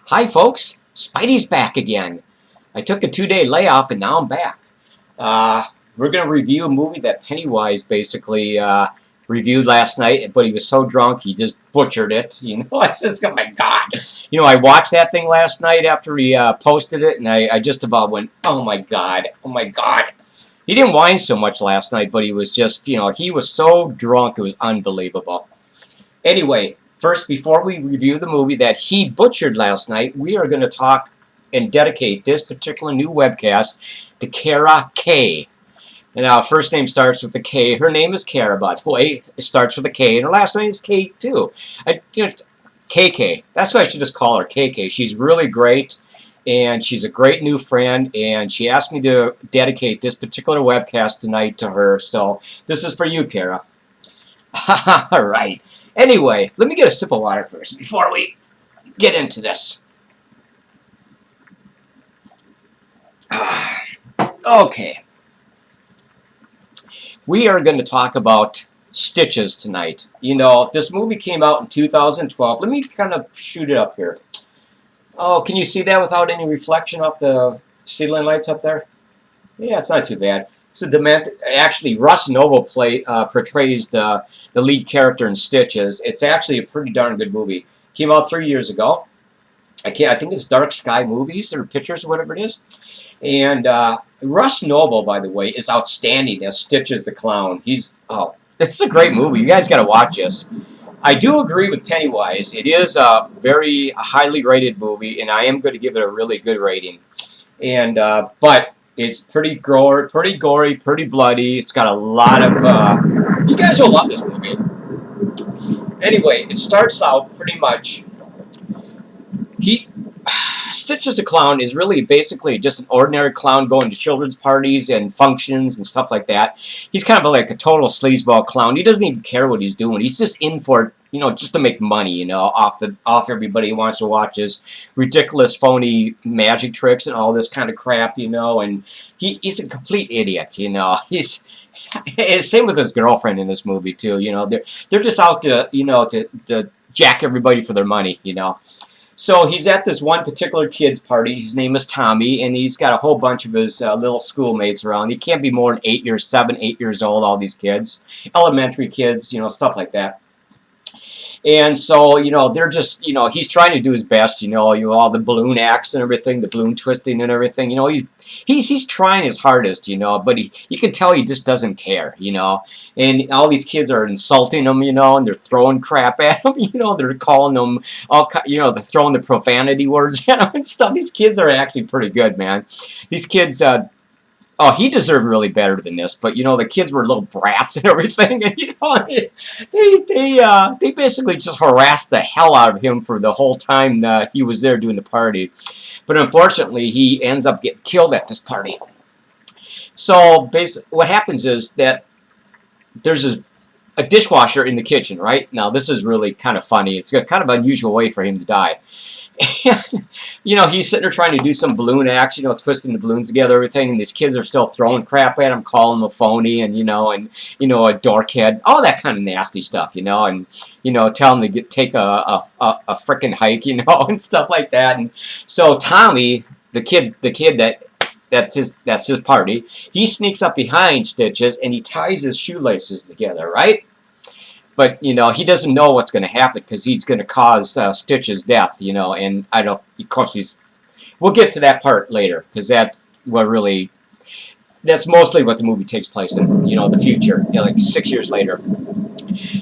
Hi folks, Spidey's back again. I took a 2-day layoff and now I'm back. We're going to review a movie that Pennywise basically reviewed last night, but he was so drunk he just butchered it. I just, oh my God. I watched that thing last night after he posted it, and I just about went, oh my God, oh my God. He didn't whine so much last night, but he was just, he was so drunk it was unbelievable. Anyway, first, before we review the movie that he butchered last night, we are going to talk and dedicate this particular new webcast to Kara K. And our first name starts with a K. Her name is Kara, by the way. It starts with a K, and her last name is K, too. KK. That's why I should just call her KK. She's really great, and she's a great new friend, and she asked me to dedicate this particular webcast tonight to her. So this is for you, Kara. All right. Anyway, let me get a sip of water first before we get into this. Okay. We are going to talk about Stitches tonight. This movie came out in 2012. Let me kind of shoot it up here. Oh, can you see that without any reflection off the ceiling lights up there? Yeah, it's not too bad. So actually, Russ Noble portrays the lead character in Stitches. It's actually a pretty darn good movie. Came out 3 years ago. I think it's DarkSky Movies or Pictures or whatever it is. And Russ Noble, by the way, is outstanding as Stitches the Clown. It's a great movie. You guys got to watch this. I do agree with Pennywise. It is a very highly rated movie, and I am going to give it a really good rating. And but it's pretty gory, pretty bloody. It's got a lot of... you guys will love this movie. Anyway, it starts out pretty much... Stitches the Clown is really basically just an ordinary clown going to children's parties and functions and stuff like that. He's kind of like a total sleazeball clown. He doesn't even care what he's doing. He's just in for it, just to make money, off everybody who wants to watch his ridiculous, phony magic tricks and all this kind of crap, and he's a complete idiot, He's same with his girlfriend in this movie too, They're just out to, to jack everybody for their money, So he's at this one particular kid's party. His name is Tommy, and he's got a whole bunch of his little schoolmates around. He can't be more than 7, 8 years old, all these kids. Elementary kids, stuff like that. And so, they're just, he's trying to do his best, all the balloon acts and everything, the balloon twisting and everything, he's trying his hardest, but you can tell he just doesn't care, and all these kids are insulting him, and they're throwing crap at him, they're calling him, they're throwing the profanity words at him and stuff. These kids are actually pretty good, man. These kids, he deserved really better than this, but the kids were little brats and everything, and they basically just harassed the hell out of him for the whole time that he was there doing the party. But unfortunately, he ends up getting killed at this party. So basically, what happens is that there's a dishwasher in the kitchen, right? Now this is really kind of funny. It's a kind of unusual way for him to die. And, he's sitting there trying to do some balloon acts, twisting the balloons together, everything, and these kids are still throwing crap at him, calling him a phony, and, a dorkhead, all that kind of nasty stuff, and, tell him to take a frickin' hike, and stuff like that. And so Tommy, the kid that's his party, he sneaks up behind Stitches, and he ties his shoelaces together, right? But, he doesn't know what's going to happen because he's going to cause Stitch's death, and of course, we'll get to that part later because that's mostly what the movie takes place in, the future, like 6 years later.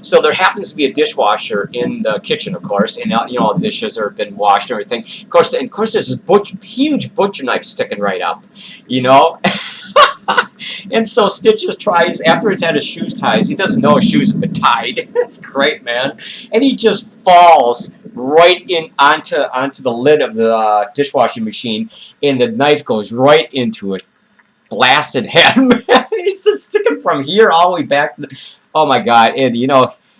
So there happens to be a dishwasher in the kitchen, of course, and, all the dishes have been washed and everything. Of course, there's this huge butcher knife sticking right up, And so Stitches tries, after he's had his shoes tied, he doesn't know his shoes have been tied. It's great, man. And he just falls right in onto the lid of the dishwashing machine, and the knife goes right into his blasted head, man. It's just sticking from here all the way back. Oh my God! And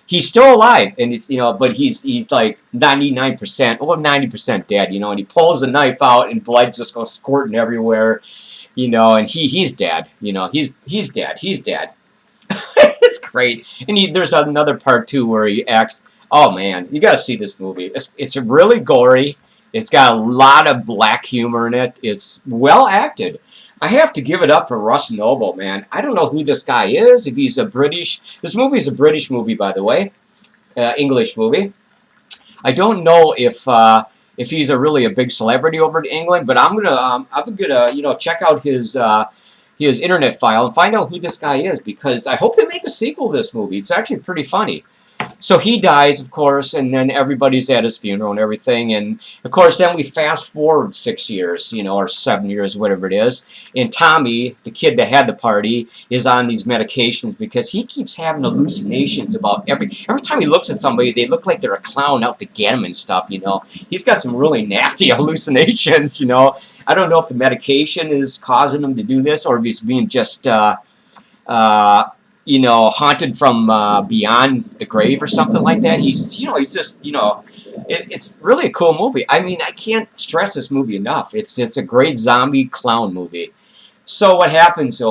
he's still alive, and it's but he's like 99%, or 90% dead, and he pulls the knife out, and blood just goes squirting everywhere. And he's dead. He's dead. He's dead. It's great. And there's another part too where he acts. Oh man, you got to see this movie. It's really gory. It's got a lot of black humor in it. It's well acted. I have to give it up for Russ Noble, man. I don't know who this guy is. If he's a British, this movie is a British movie, by the way, English movie. I don't know if he's really a big celebrity over in England, but I'm gonna check out his internet file and find out who this guy is, because I hope they make a sequel to this movie. It's actually pretty funny. So he dies, of course, and then everybody's at his funeral and everything. And, of course, then we fast forward 6 years, or 7 years, whatever it is. And Tommy, the kid that had the party, is on these medications because he keeps having hallucinations about every time he looks at somebody, they look like they're a clown out to get him and stuff, He's got some really nasty hallucinations, I don't know if the medication is causing him to do this or if he's being just... haunted from beyond the grave or something like that. He's just, it's really a cool movie. I mean, I can't stress this movie enough. It's a great zombie clown movie. So what happens,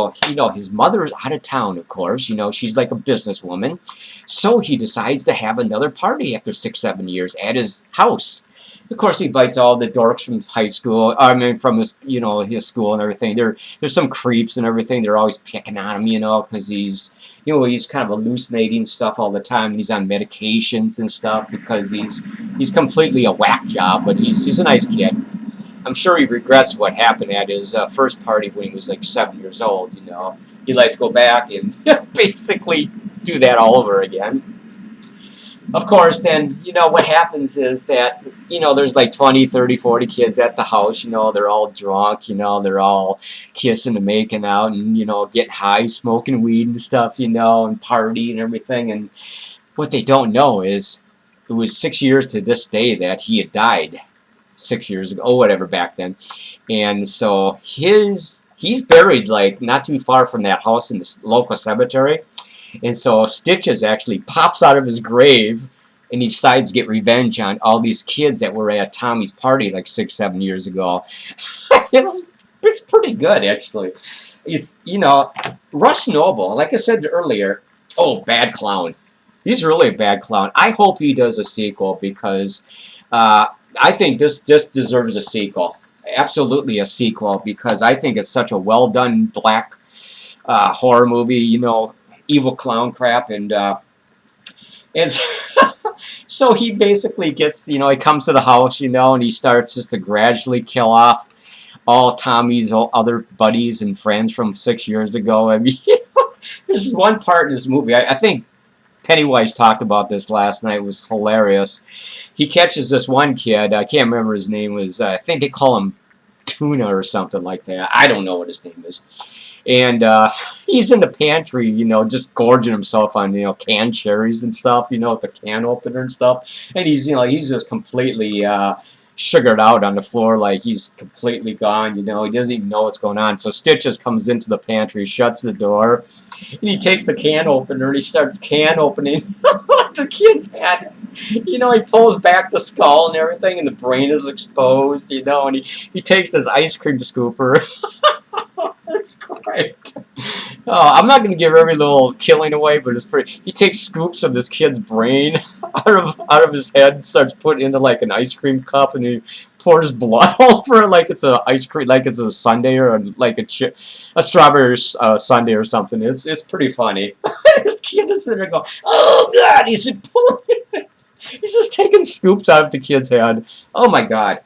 his mother is out of town, of course, she's like a businesswoman. So he decides to have another party after 6-7 years at his house. Of course, he invites all the dorks from high school, from his, his school and everything. There's some creeps and everything. They're always picking on him, because he's kind of hallucinating stuff all the time. He's on medications and stuff because he's completely a whack job, but he's a nice kid. I'm sure he regrets what happened at his first party when he was like 7 years old, He'd like to go back and basically do that all over again. Of course, then, what happens is that, there's like 20, 30, 40 kids at the house, they're all drunk, they're all kissing and making out and, getting high, smoking weed and stuff, and party and everything. And what they don't know is it was 6 years to this day that he had died 6 years ago, or whatever, back then. And so he's buried, like, not too far from that house in the local cemetery. And so Stitches actually pops out of his grave and he decides to get revenge on all these kids that were at Tommy's party like 6-7 years ago. It's pretty good, actually. It's, Russ Noble, like I said earlier, bad clown. He's really a bad clown. I hope he does a sequel because I think this just deserves a sequel. Absolutely a sequel, because I think it's such a well-done black horror movie, evil clown crap, and so he basically gets, he comes to the house, and he starts just to gradually kill off all Tommy's other buddies and friends from 6 years ago. I mean, there's one part in this movie, I think Pennywise talked about this last night, it was hilarious. He catches this one kid, I can't remember his name, I think they call him Tuna or something like that. I don't know what his name is. And he's in the pantry, just gorging himself on, canned cherries and stuff, with the can opener and stuff. And he's, he's just completely sugared out on the floor, like he's completely gone, he doesn't even know what's going on. So Stitches comes into the pantry, shuts the door, and he takes the can opener and he starts can opening the kid's head. He pulls back the skull and everything, and the brain is exposed, and he takes his ice cream scooper. Right. I'm not going to give every little killing away, but it's pretty. He takes scoops of this kid's brain out of his head, and starts putting into like an ice cream cup, and he pours blood over it like it's a ice cream, like it's a sundae or like a strawberry sundae or something. It's pretty funny. This kid is sitting there going, "Oh God!" He's just taking scoops out of the kid's head. Oh my God.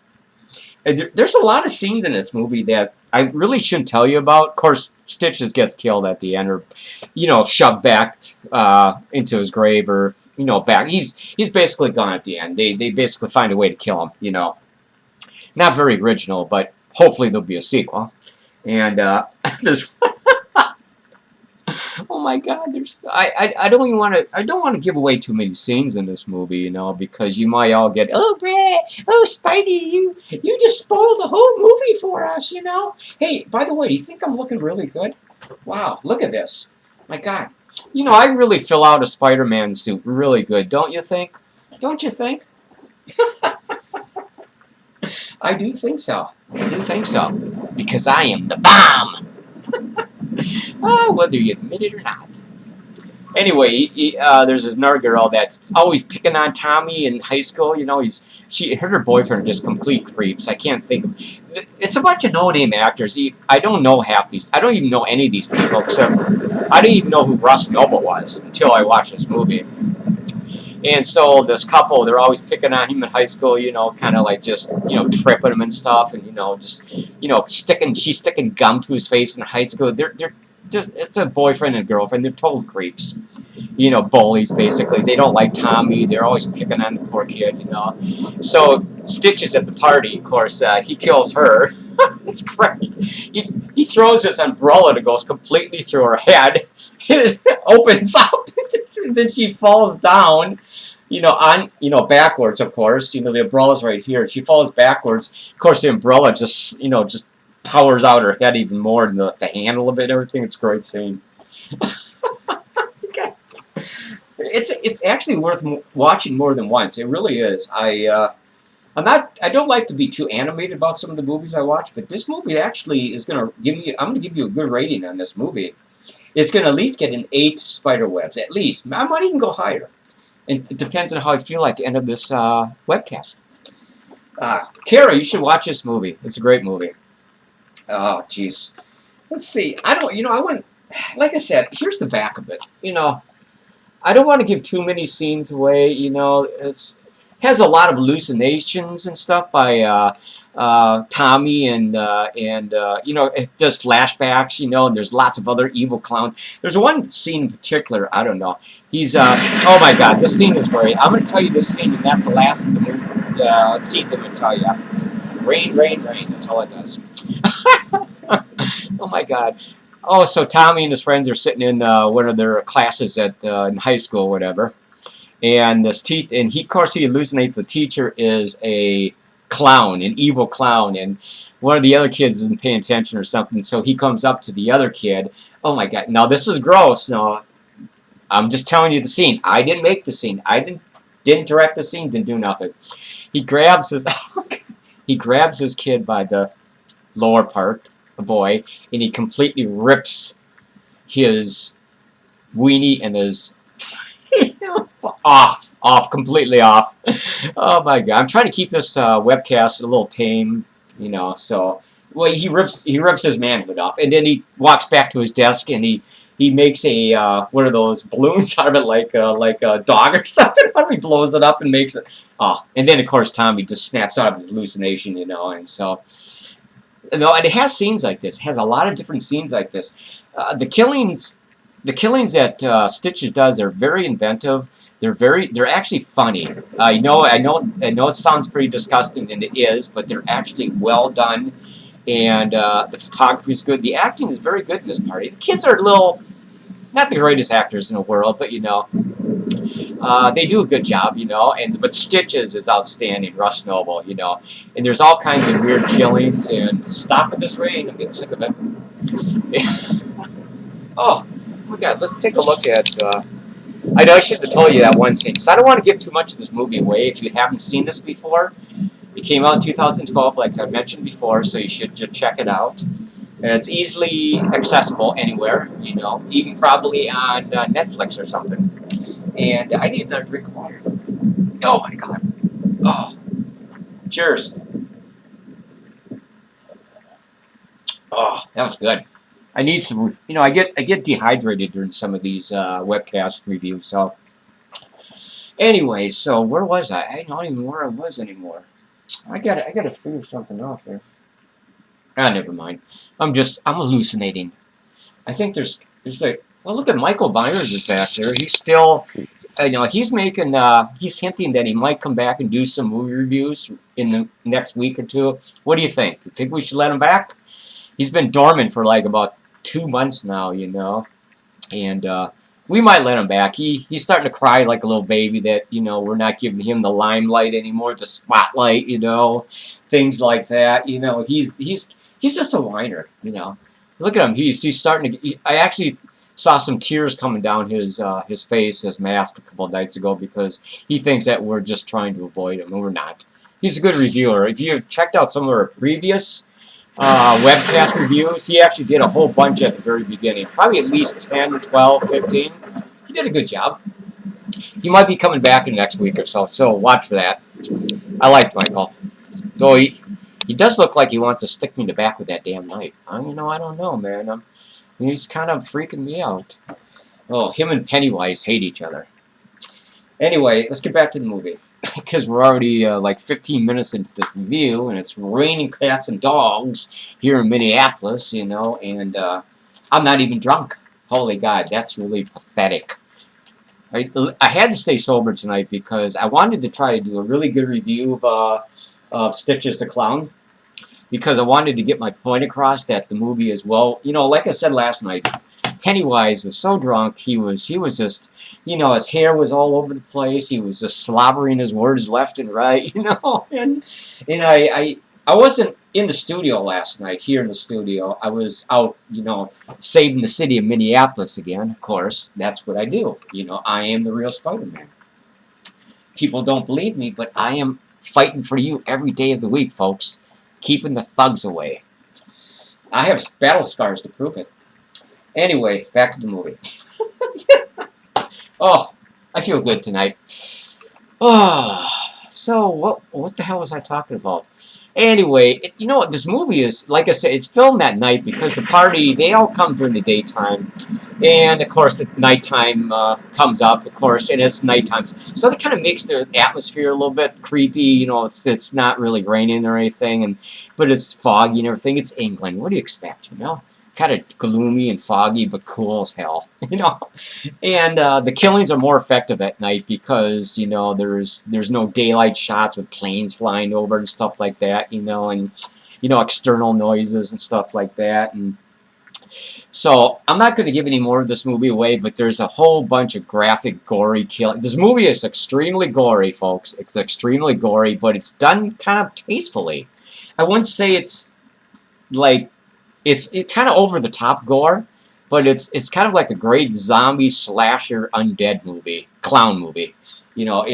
There's a lot of scenes in this movie that I really shouldn't tell you about. Of course, Stitches gets killed at the end, or shoved back into his grave, or back. He's basically gone at the end. They basically find a way to kill him. Not very original, but hopefully there'll be a sequel. And there's oh my God, I don't even want to give away too many scenes in this movie, because you might all get, oh Brad, oh Spidey, you just spoiled the whole movie for us, Hey, by the way, do you think I'm looking really good? Wow, look at this. My God. I really fill out a Spider-Man suit really good, don't you think? Don't you think? I do think so. I do think so. Because I am the bomb. Whether you admit it or not. Anyway, there's this nerd girl that's always picking on Tommy in high school. You know, her boyfriend are just complete creeps. I can't think of. It's a bunch of no-name actors. I don't know half these. I don't even know any of these people except I didn't even know who Russ Noble was until I watched this movie. And so this couple, they're always picking on him in high school, you know, kind of like just, you know, tripping him and stuff, and, you know, just, you know, she's sticking gum to his face in high school. They're just, it's a boyfriend and girlfriend. They're total creeps, you know, bullies, basically. They don't like Tommy. They're always picking on the poor kid, you know. So Stitch is at the party, of course. He kills her. It's great. He throws this umbrella that goes completely through her head. It opens up, and then she falls down, you know, backwards, of course. You know, the umbrella's right here. She falls backwards. Of course, the umbrella just, you know, just powers out her head even more than the handle of it and everything. It's a great scene. Okay. It's actually worth watching more than once. It really is. I don't like to be too animated about some of the movies I watch, but this movie actually is going to give me, I'm going to give you a good rating on this movie. It's going to at least get an 8 Spiderwebs, at least. I might even go higher. And it depends on how I feel at the end of this webcast. Kara, you should watch this movie. It's a great movie. Oh, jeez. Let's see. I wouldn't, like I said, here's the back of it. You know, I don't want to give too many scenes away. You know, it has a lot of hallucinations and stuff by Tommy, and you know, it does flashbacks, you know, and there's lots of other evil clowns. There's one scene in particular, I don't know. He's, oh my god, this scene is great. I'm going to tell you this scene, and that's the last of the movie, scenes I'm going to tell you. Rain, rain, rain, that's all it does. Oh my god. Oh, so Tommy and his friends are sitting in one of their classes at in high school or whatever. And this of course, he hallucinates the teacher is a clown, an evil clown, and one of the other kids isn't paying attention or something, so he comes up to the other kid. Oh my god, now this is gross. No, I'm just telling you the scene. I didn't make the scene. I didn't direct the scene, didn't do nothing. He grabs his kid by the lower part, the boy, and he completely rips his weenie and his completely off. Oh my god! I'm trying to keep this webcast a little tame, you know. So, well, he rips his manhood off, and then he walks back to his desk, and he makes a one of those balloons out of it, like a dog or something. He blows it up and makes it. Oh, and then of course Tommy just snaps out of his hallucination, you know, and so. No, and it has scenes like this. It has a lot of different scenes like this. The killings that Stitches does are very inventive. They're actually funny. I know it sounds pretty disgusting, and it is, but they're actually well done, and the photography is good. The acting is very good in this party. The kids are not the greatest actors in the world, but you know, they do a good job, you know. But Stitches is outstanding, Russ Noble, you know. And there's all kinds of weird killings. And stop with this rain. I'm getting sick of it. Oh my God! Let's take a look at. I know I should have told you that one scene, because I don't want to give too much of this movie away if you haven't seen this before. It came out in 2012, like I mentioned before, so you should just check it out. And it's easily accessible anywhere, you know, even probably on Netflix or something. And I need another drink of water. Oh my God. Oh. Cheers. Oh, that was good. I need some, you know, I get dehydrated during some of these webcast reviews. So anyway, so where was I? I don't even know where I was anymore. I gotta figure something out here. Ah, never mind. I'm hallucinating. I think there's like, well, look at Michael Myers is back there. He's still, you know, he's hinting that he might come back and do some movie reviews in the next week or two. What do you think? You think we should let him back? He's been dormant for like about 2 months now, you know, and we might let him back. He's starting to cry like a little baby that, you know, we're not giving him the limelight anymore, the spotlight, you know, things like that. You know, he's just a whiner, you know. Look at him. He's starting to. I actually saw some tears coming down his face, his mask a couple of nights ago, because he thinks that we're just trying to avoid him, and we're not. He's a good reviewer. If you've checked out some of our previous webcast reviews, he actually did a whole bunch at the very beginning, probably at least 10, 12, 15. He did a good job. He might be coming back in the next week or so, so watch for that. I like Michael. Though he does look like he wants to stick me in the back with that damn knife. I don't know, man. He's kind of freaking me out. Oh, him and Pennywise hate each other. Anyway, let's get back to the movie. Because we're already like 15 minutes into this review, and it's raining cats and dogs here in Minneapolis, you know, and I'm not even drunk. Holy God, that's really pathetic. I had to stay sober tonight because I wanted to try to do a really good review of Stitches the Clown, because I wanted to get my point across that the movie is, well, you know, like I said last night, Pennywise was so drunk, he was just, you know, his hair was all over the place, he was just slobbering his words left and right, you know, and I wasn't in the studio last night, here in the studio. I was out, you know, saving the city of Minneapolis again, of course. That's what I do. You know, I am the real Spider-Man. People don't believe me, but I am fighting for you every day of the week, folks. Keeping the thugs away. I have battle scars to prove it. Anyway, back to the movie. Oh, I feel good tonight. Oh, so what the hell was I talking about? Anyway, you know what, this movie is, like I said, it's filmed at night because the party, they all come during the daytime. And, of course, the nighttime comes up, of course, and it's nighttime. So that kind of makes the atmosphere a little bit creepy. You know, it's not really raining or anything, but it's foggy and everything. It's England. What do you expect, you know? Kind of gloomy and foggy, but cool as hell, you know. And the killings are more effective at night because, you know, there's no daylight shots with planes flying over and stuff like that, you know, and, you know, external noises and stuff like that. And so I'm not going to give any more of this movie away, but there's a whole bunch of graphic, gory killing. This movie is extremely gory, folks. It's extremely gory, but it's done kind of tastefully. I wouldn't say it's like, it's kind of over the top gore, but it's kind of like a great zombie slasher undead movie, clown movie. You know,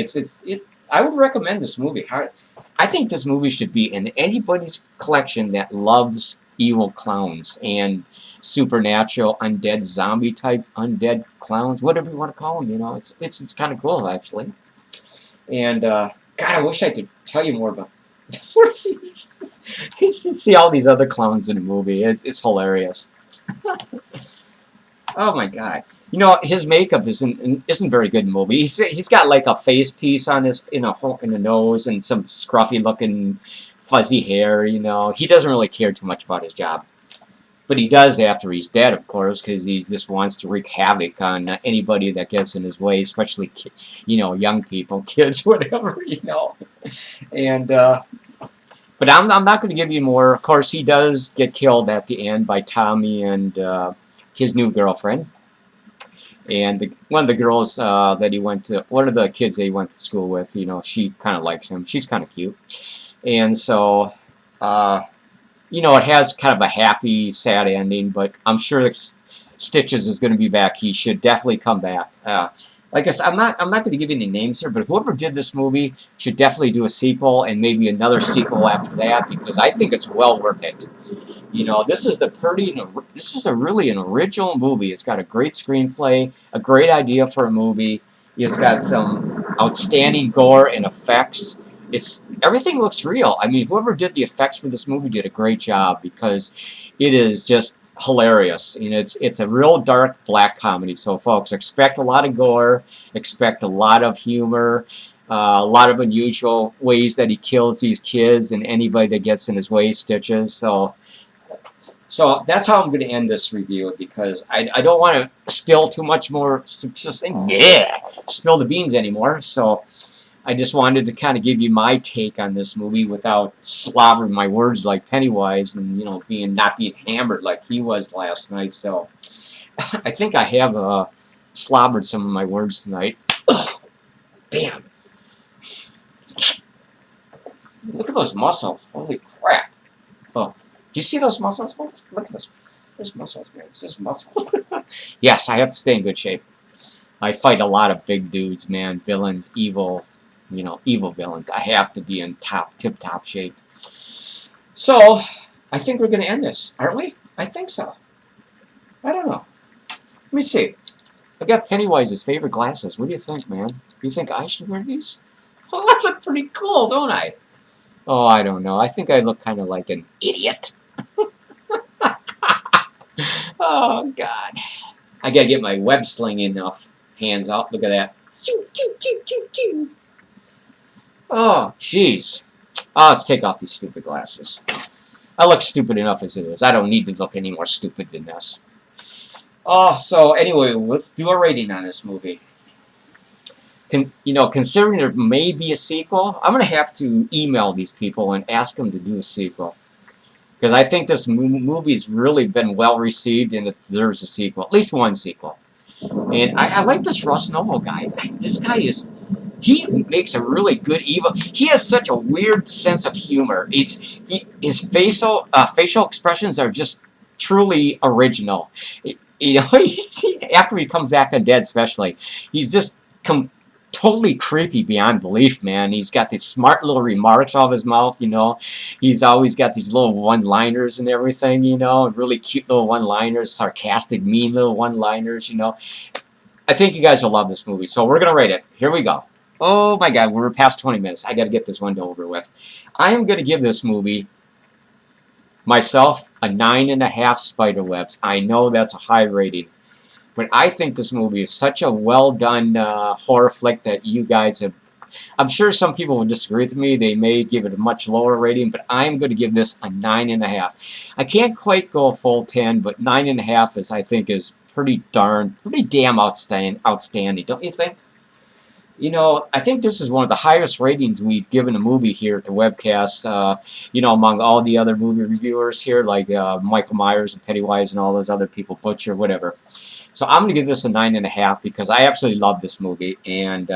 I would recommend this movie. I think this movie should be in anybody's collection that loves evil clowns and supernatural undead zombie type undead clowns, whatever you want to call them. You know, it's kind of cool actually. And God, I wish I could tell you more about. You should see all these other clowns in the movie. It's hilarious. Oh my God! You know, his makeup isn't very good in the movie. He's got like a face piece on his in the nose and some scruffy looking fuzzy hair. You know, he doesn't really care too much about his job, but he does after he's dead, of course, because he just wants to wreak havoc on anybody that gets in his way, especially you know, young people, kids, whatever, you know, and. But I'm not going to give you more. Of course, he does get killed at the end by Tommy and his new girlfriend. And one of the girls that he went to, one of the kids that he went to school with, you know, she kind of likes him. She's kind of cute. And so, you know, it has kind of a happy, sad ending, but I'm sure Stitches is going to be back. He should definitely come back. Like I said, I'm not going to give you any names here, but whoever did this movie should definitely do a sequel and maybe another sequel after that, because I think it's well worth it. You know, this is really an original movie. It's got a great screenplay, a great idea for a movie. It's got some outstanding gore and effects. Everything looks real. I mean, whoever did the effects for this movie did a great job, because it is just hilarious. You know, it's a real dark black comedy. So, folks, expect a lot of gore, expect a lot of humor, a lot of unusual ways that he kills these kids and anybody that gets in his way, Stitches. So that's how I'm going to end this review, because I don't want to spill too much more, spill the beans anymore. So I just wanted to kind of give you my take on this movie without slobbering my words like Pennywise and, you know, not being hammered like he was last night. So I think I have slobbered some of my words tonight. Ugh, damn. Look at those muscles. Holy crap. Oh, do you see those muscles, folks? Look at this. There's muscles, man. There's muscles. Yes, I have to stay in good shape. I fight a lot of big dudes, man. Villains, evil. You know, evil villains. I have to be in tip-top shape. So, I think we're going to end this, aren't we? I think so. I don't know. Let me see. I got Pennywise's favorite glasses. What do you think, man? Do you think I should wear these? Oh, I look pretty cool, don't I? Oh, I don't know. I think I look kind of like an idiot. Oh, God. I gotta get my web sling enough. Hands out. Look at that. Choo, choo, choo, choo, choo. Oh, jeez. Oh, let's take off these stupid glasses. I look stupid enough as it is. I don't need to look any more stupid than this. Oh, so anyway, let's do a rating on this movie. Considering there may be a sequel, I'm going to have to email these people and ask them to do a sequel. Because I think this movie's really been well received and it deserves a sequel. At least one sequel. And I like this Russ Novo guy. This guy he makes a really good evil. He has such a weird sense of humor. His facial expressions are just truly original. After he comes back undead, especially, he's just totally creepy beyond belief, man. He's got these smart little remarks off his mouth, He's always got these little one-liners and everything, really cute little one-liners, sarcastic, mean little one-liners, I think you guys will love this movie, so we're going to rate it. Here we go. Oh my God, we're past 20 minutes. I got to get this window over with. I am going to give this movie, myself, a 9.5 Spiderwebs. I know that's a high rating. But I think this movie is such a well-done horror flick that you guys have... I'm sure some people will disagree with me. They may give it a much lower rating, but I'm going to give this a 9.5. I can't quite go a full 10, but 9.5 I think is pretty damn outstanding, don't you think? I think this is one of the highest ratings we've given a movie here at the webcast, among all the other movie reviewers here, like Michael Myers and Pennywise and all those other people, Butcher, whatever. So I'm going to give this a 9.5 because I absolutely love this movie, and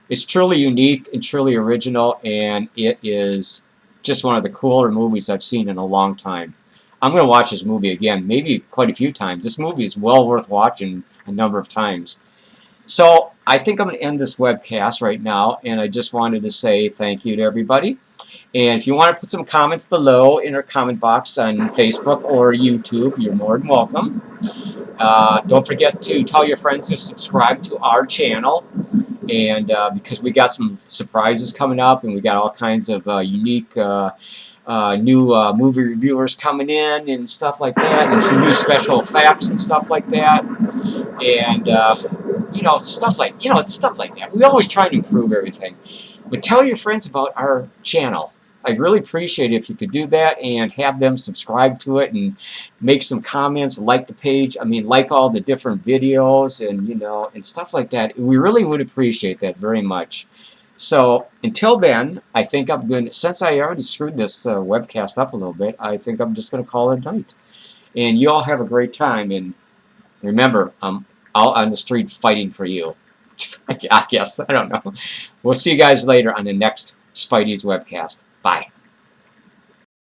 it's truly unique and truly original, and it is just one of the cooler movies I've seen in a long time. I'm going to watch this movie again, maybe quite a few times. This movie is well worth watching a number of times. So I think I'm going to end this webcast right now, and I just wanted to say thank you to everybody. And if you want to put some comments below in our comment box on Facebook or YouTube, you're more than welcome. Don't forget to tell your friends to subscribe to our channel, and because we got some surprises coming up, and we got all kinds of unique new movie reviewers coming in and stuff like that, and some new special effects and stuff like that, and stuff like that. We always try to improve everything, but tell your friends about our channel. I'd really appreciate it if you could do that and have them subscribe to it and make some comments, like the page. I mean, like all the different videos and, and stuff like that. We really would appreciate that very much. So until then, I think I'm going to, since I already screwed this webcast up a little bit, I think I'm just going to call it a night. And you all have a great time. And remember, I'm out on the street fighting for you. I guess. I don't know. We'll see you guys later on the next Spidey's webcast. Bye.